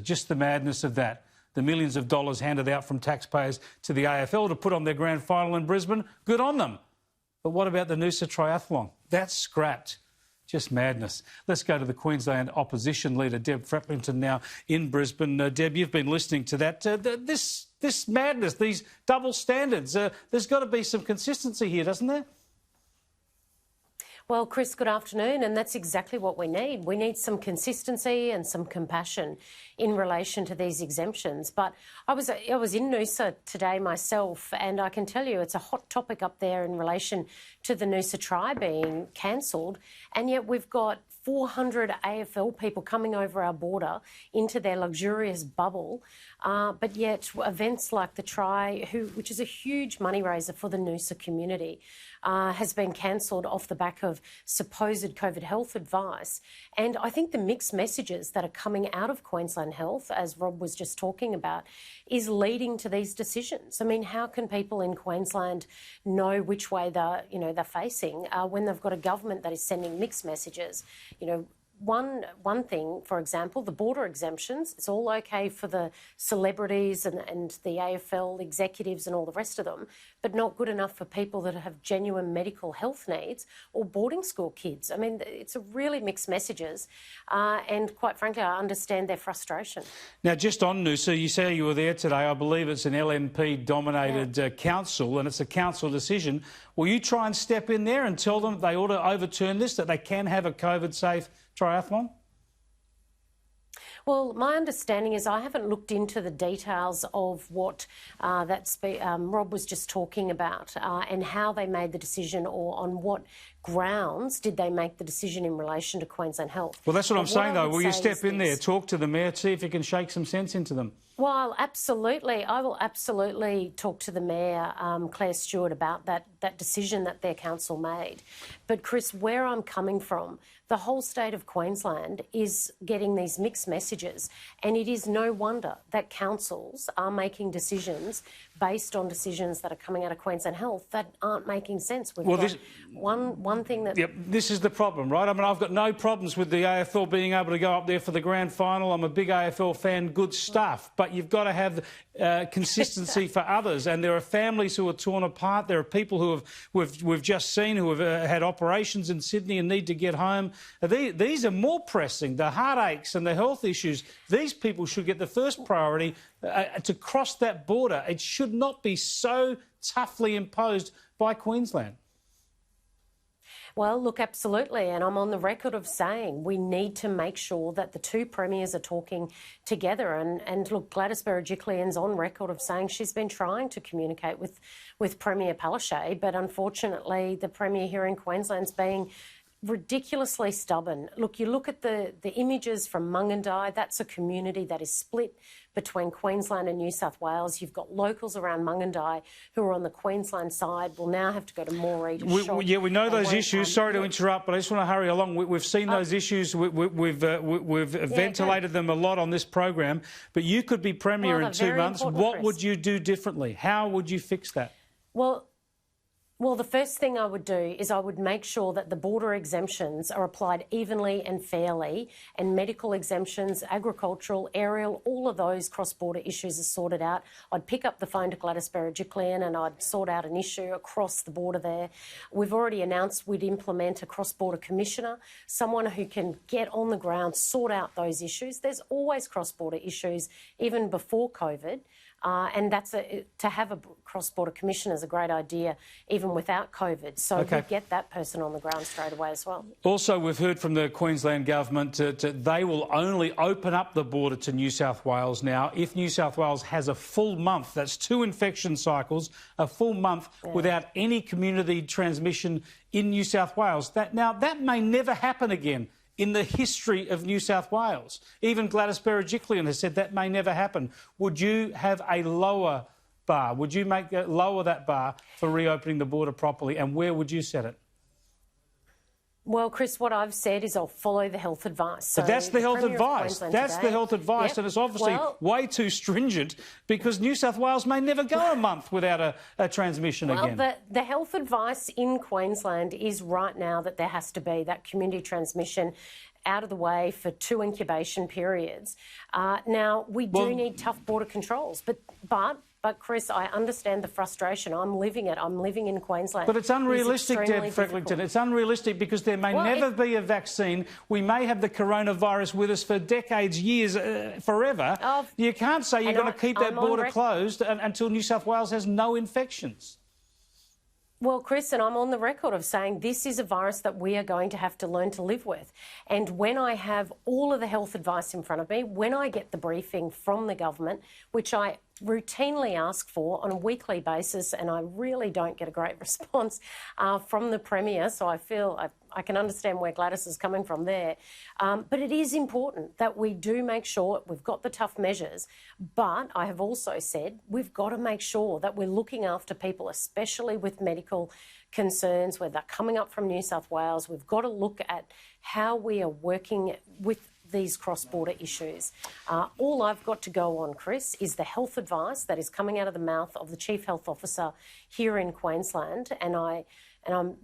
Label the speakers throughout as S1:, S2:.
S1: Just the madness of that. The millions of dollars handed out from taxpayers to the AFL to put on their grand final in Brisbane, good on them. But what about the Noosa Triathlon? That's scrapped. Just madness. Let's go to the Queensland opposition leader, Deb Frecklington, now in Brisbane. Deb, you've been listening to that. This madness, these double standards, there's got to be some consistency here, doesn't there?
S2: Well, Chris, good afternoon, and that's exactly what we need. We need some consistency and some compassion in relation to these exemptions. But I was in Noosa today myself, and I can tell you it's a hot topic up there in relation to the Noosa Tri being cancelled, and yet we've got 400 AFL people coming over our border into their luxurious bubble, but yet events like the Tri, which is a huge money raiser for the Noosa community, has been cancelled off the back of supposed COVID health advice. And I think the mixed messages that are coming out of Queensland Health, as Rob was just talking about, is leading to these decisions. I mean, how can people in Queensland know which way they're facing when they've got a government that is sending mixed messages? You know, one thing, for example, the border exemptions, it's all okay for the celebrities and the AFL executives and all the rest of them, but not good enough for people that have genuine medical health needs or boarding school kids. I mean, it's a really mixed messages, and quite frankly, I understand their frustration.
S1: Now, just on Noosa, you say you were there today. I believe it's an LNP-dominated council, and it's a council decision. Will you try and step in there and tell them they ought to overturn this, that they can have a COVID-safe triathlon?
S2: Well, my understanding is I haven't looked into the details of what Rob was just talking about and how they made the decision or on what grounds did they make the decision in relation to Queensland Health.
S1: Well, that's what I'm saying, though. Will you step in there, talk to the Mayor, see if you can shake some sense into them?
S2: Well, absolutely. I will absolutely talk to the Mayor, Claire Stewart, about that decision that their council made. But, Chris, where I'm coming from, the whole state of Queensland is getting these mixed messages, and it is no wonder that councils are making decisions based on decisions that are coming out of Queensland Health that aren't making sense. We've got one thing that...
S1: Yep, this is the problem, right? I mean, I've got no problems with the AFL being able to go up there for the grand final. I'm a big AFL fan, good stuff. But you've got to have consistency for others. And there are families who are torn apart. There are people who we've just seen who have had operations in Sydney and need to get home. These are more pressing. The heartaches and the health issues, these people should get the first priority to cross that border. It should not be so toughly imposed by Queensland.
S2: Well, look, absolutely, and I'm on the record of saying we need to make sure that the two premiers are talking together. And look, Gladys Berejiklian's on record of saying she's been trying to communicate with Premier Palaszczuk, but unfortunately the Premier here in Queensland's being ridiculously stubborn. Look, you look at the images from Mungandai, that's a community that is split between Queensland and New South Wales. You've got locals around Mungandai who are on the Queensland side, will now have to go to Moree to shop.
S1: Yeah, we know those issues. Sorry to interrupt, but I just want to hurry along. We've seen those issues. We've ventilated them a lot on this program. But you could be Premier in 2 months. What would you do differently? How would you fix that?
S2: Well, the first thing I would do is I would make sure that the border exemptions are applied evenly and fairly, and medical exemptions, agricultural, aerial, all of those cross-border issues are sorted out. I'd pick up the phone to Gladys Berejiklian and I'd sort out an issue across the border there. We've already announced we'd implement a cross-border commissioner, someone who can get on the ground, sort out those issues. There's always cross-border issues, even before COVID. And to have a cross-border commission is a great idea, even without COVID. So we get that person on the ground straight away as well.
S1: Also, we've heard from the Queensland government they will only open up the border to New South Wales now if New South Wales has a full month. That's 2 infection cycles, a full month without any community transmission in New South Wales. That may never happen again in the history of New South Wales. Even Gladys Berejiklian has said that may never happen. Would you have a lower bar? Would you lower that bar for reopening the border properly, and where would you set it?
S2: Well, Chris, what I've said is I'll follow the health advice. So
S1: but that's the health advice. That's the health advice, and it's obviously way too stringent because New South Wales may never go a month without a transmission again.
S2: Well, the health advice in Queensland is right now that there has to be that community transmission out of the way for 2 incubation periods. Now, we do need tough border controls, but Chris, I understand the frustration. I'm living it. I'm living in Queensland.
S1: But it's unrealistic, Deb Frecklington. It's unrealistic because there may never be a vaccine. We may have the coronavirus with us for decades, years, forever. You can't say you're going to keep that border closed until New South Wales has no infections.
S2: Well, Chris, and I'm on the record of saying this is a virus that we are going to have to learn to live with. And when I have all of the health advice in front of me, when I get the briefing from the government, which I routinely ask for on a weekly basis, and I really don't get a great response from the Premier, so I feel I can understand where Gladys is coming from there. But it is important that we do make sure we've got the tough measures, but I have also said we've got to make sure that we're looking after people, especially with medical concerns, where they're coming up from New South Wales. We've got to look at how we are working with these cross-border issues. All I've got to go on, Chris, is the health advice that is coming out of the mouth of the Chief Health Officer here in Queensland, and I'm,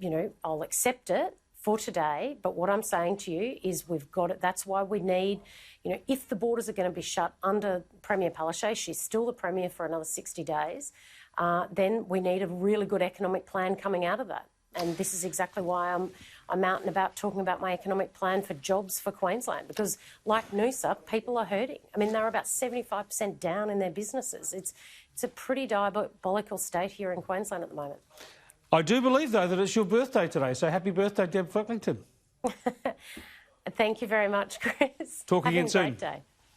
S2: I'll accept it for today. But what I'm saying to you is we've got it. That's why we need, if the borders are going to be shut under Premier Palaszczuk, she's still the Premier for another 60 days, then we need a really good economic plan coming out of that. And this is exactly why I'm out and about talking about my economic plan for jobs for Queensland, because like Noosa, people are hurting. I mean, they're about 75% down in their businesses. It's a pretty diabolical state here in Queensland at the moment.
S1: I do believe, though, that it's your birthday today, so happy birthday, Deb Frecklington.
S2: Thank you very much, Chris.
S1: Talk again soon.
S2: Have a great day.